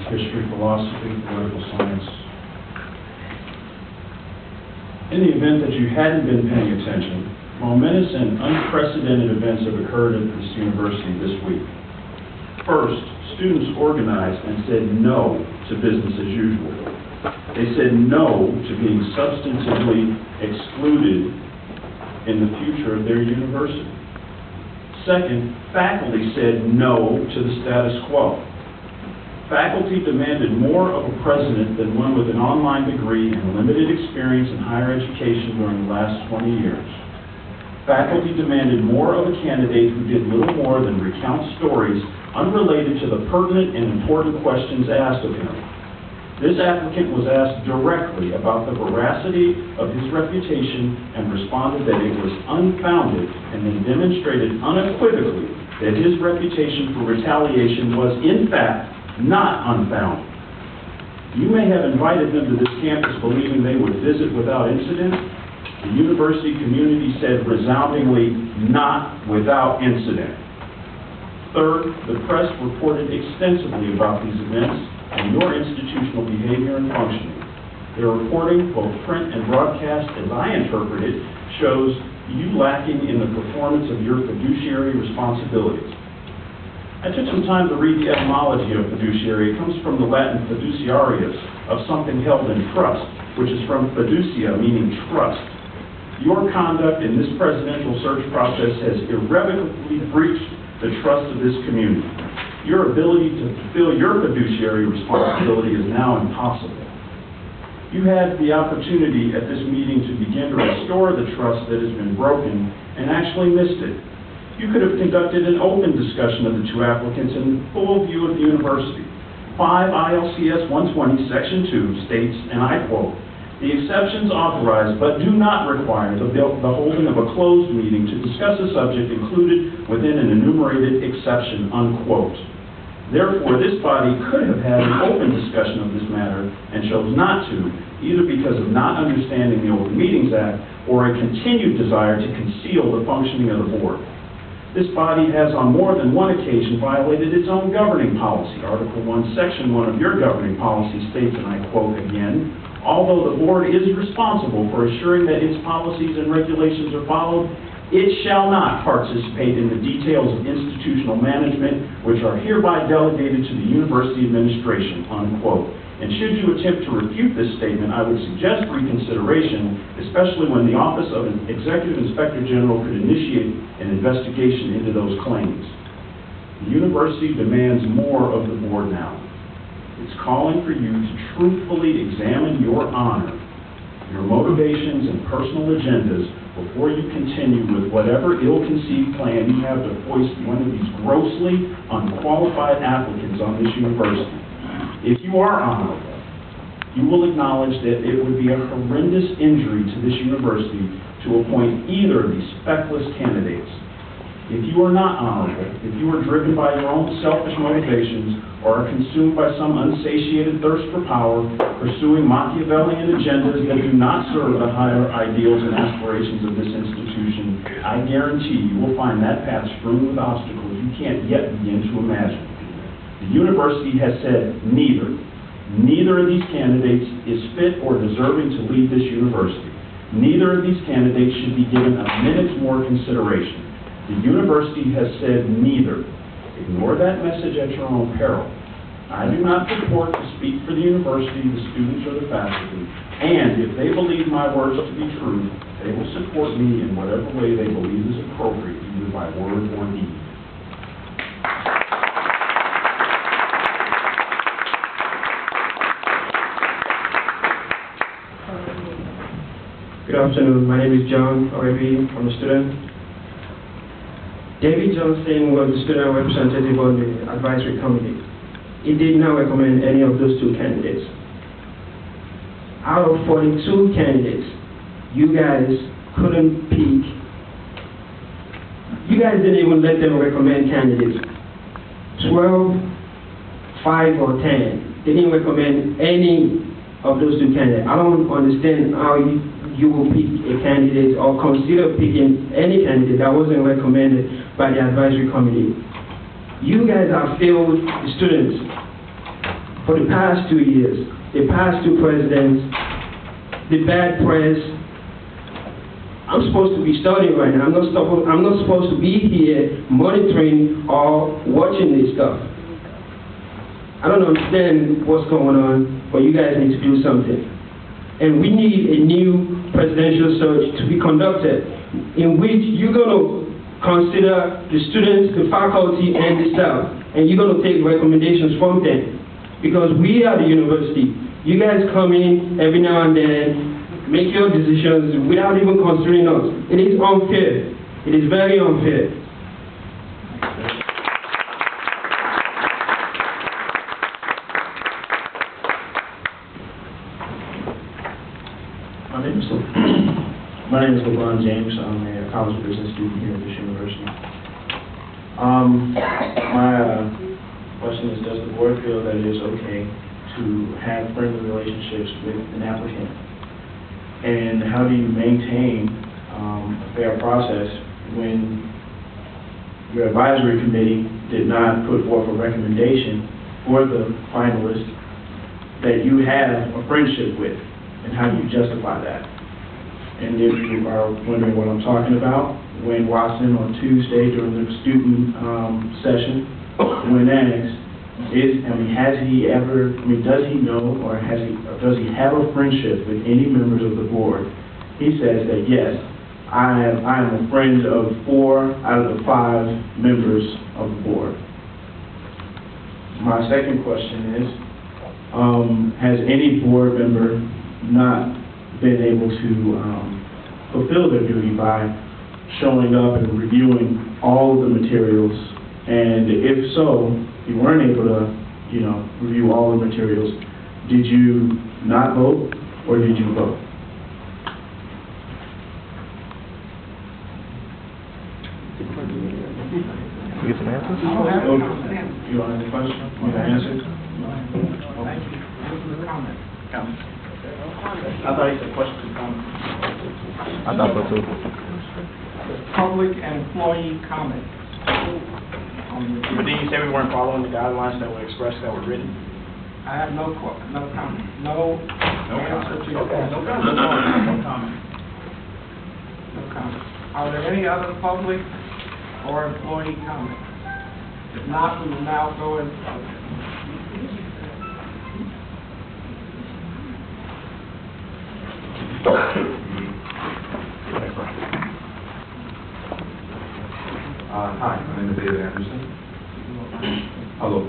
history, philosophy, political science. In the event that you hadn't been paying attention, momentous and unprecedented events have occurred at this university this week. First, students organized and said no to business as usual. They said no to being substantively excluded in the future of their university. Second, faculty said no to the status quo. Faculty demanded more of a president than one with an online degree and limited experience in higher education during the last 20 years. Faculty demanded more of a candidate who did little more than recount stories unrelated to the pertinent and important questions asked of him. This applicant was asked directly about the veracity of his reputation and responded that it was unfounded, and then demonstrated unequivocally that his reputation for retaliation was in fact not unfounded. You may have invited them to this campus believing they would visit without incident. The university community said resoundingly, not without incident. Third, the press reported extensively about these events and your institutional behavior and functioning. Their reporting, both print and broadcast, as I interpret it, shows you lacking in the performance of your fiduciary responsibilities. I took some time to read the etymology of fiduciary. It comes from the Latin fiduciarius, of something held in trust, which is from fiducia, meaning trust. Your conduct in this presidential search process has irrevocably breached the trust of this community. Your ability to fulfill your fiduciary responsibility is now impossible. You had the opportunity at this meeting to begin to restore the trust that has been broken and actually missed it. You could have conducted an open discussion of the two applicants in full view of the university. 5 ILCS 120, Section 2 states, and I quote, "The exceptions authorized but do not require the holding of a closed meeting to discuss a subject included within an enumerated exception," unquote. Therefore, this body could have had an open discussion of this matter and chose not to, either because of not understanding the Open Meetings Act or a continued desire to conceal the functioning of the board. This body has on more than one occasion violated its own governing policy. Article 1, Section 1 of your governing policy states, and I quote again, "Although the board is responsible for assuring that its policies and regulations are followed, it shall not participate in the details of institutional management, which are hereby delegated to the university administration," unquote. And should you attempt to refute this statement, I would suggest reconsideration, especially when the Office of an Executive Inspector General could initiate an investigation into those claims. The university demands more of the board now. It's calling for you to truthfully examine your honor, your motivations and personal agendas before you continue with whatever ill-conceived plan you have to foist one of these grossly unqualified applicants on this university. If you are honorable, you will acknowledge that it would be a horrendous injury to this university to appoint either of these feckless candidates. If you are not honorable, if you are driven by your own selfish motivations or are consumed by some unsatiated thirst for power, pursuing Machiavellian agendas that do not serve the higher ideals and aspirations of this institution, I guarantee you will find that path strewn with obstacles you can't yet begin to imagine. The university has said neither of these candidates is fit or deserving to lead this university. Neither of these candidates should be given a minute's more consideration. The university has said neither. Ignore that message at your own peril. I do not purport to speak for the university, the students, or the faculty, and if they believe my words to be true, they will support me in whatever way they believe is appropriate, either by word or deed. Good afternoon. My name is John Orebi. I'm a student. David Johnson was the student representative on the advisory committee. He did not recommend any of those two candidates. Out of 42 candidates, you guys couldn't pick. You guys didn't even let them recommend candidates. 12, 5, or 10. They didn't recommend any of those two candidates. I don't understand how you will pick a candidate or consider picking any candidate that wasn't recommended by the advisory committee. You guys have failed the students. for the past 2 years, the past 2 presidents, the bad press. I'm supposed to be studying right now. I'm not supposed to be here monitoring or watching this stuff. I don't understand what's going on, but you guys need to do something. And we need a new presidential search to be conducted in which you're going to consider the students, the faculty, and the staff, and you're going to take recommendations from them. Because we are the university. You guys come in every now and then, make your decisions without even considering us. It is unfair. It is very unfair. My name is LeBron James. I'm a college business student here at this university. My question is, does the board feel that it is okay to have friendly relationships with an applicant? And how do you maintain a fair process when your advisory committee did not put forth a recommendation for the finalist that you have a friendship with? And how do you justify that? And if you are wondering what I'm talking about, Wayne Watson on Tuesday during the student session, when asked, does he know or does he have a friendship with any members of the board? He says that yes, I am a friend of 4 out of the 5 members of the board. My second question is, has any board member not been able to fulfill their duty by showing up and reviewing all of the materials? And if so, you weren't able to, review all the materials, did you not vote or did you vote? You get some answers? You want any question? You want an answer? Thank you. This is a comment. I thought he said question to comment. I thought so too. Public and employee comments. But then you said we weren't following the guidelines that were expressed, that were written. I have no comment. No answer to your question. No comment. No comment. Are there any other public or employee comments? If not, we will now go in. Hi, my name is David Anderson. Hello.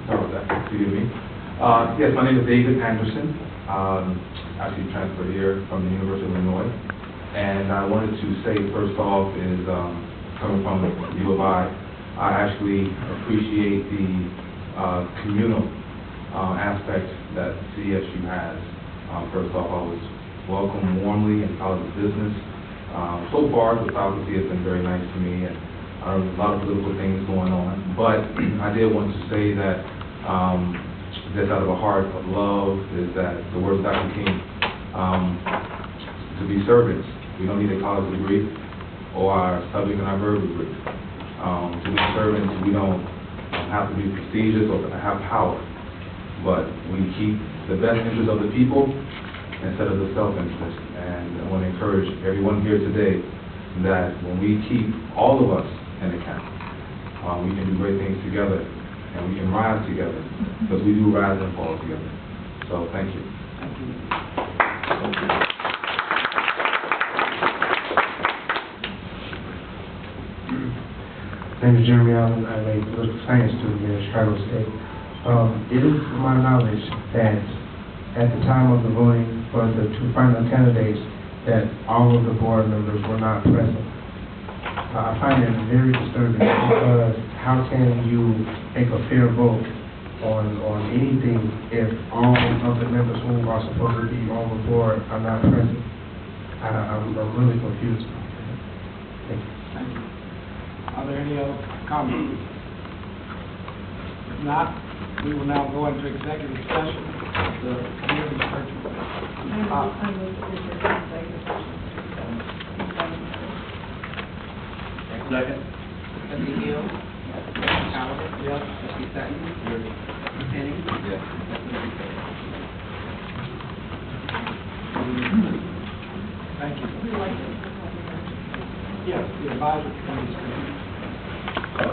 Sorry about that. Excuse me. Yes, my name is David Anderson. Actually transferred here from the University of Illinois. And I wanted to say, first off, is coming from the U of I actually appreciate the communal aspect that CSU has. First off, I was welcomed warmly in College of Business. So far, the faculty has been very nice to me, and a lot of political things going on. But I did want to say that just out of a heart of love is that the words of Dr. King, to be servants, we don't need a college degree or our subject and our verb degree. To be servants, we don't have to be prestigious or have power, but we keep the best interest of the people instead of the self-interest. And I want to encourage everyone here today that when we keep all of us in account, we can do great things together, and we can rise together, because we do rise and fall together. So thank you. Thank you. My name is Jeremy Allen. I'm a political science student here at Chicago State. It is to my knowledge that at the time of the voting for the 2 final candidates, that all of the board members were not present. I find it very disturbing because how can you make a fair vote on anything if all of the members who are supposed to be on the board are not present? I'm really confused about that. Thank you. Thank you. Are there any other comments? If not, we will now go into executive session of the community church. Second. Trustee Hill? Yes? Trustee Sutton? Trustee Penny? Yes. Thank you. Yes, the advisory committee is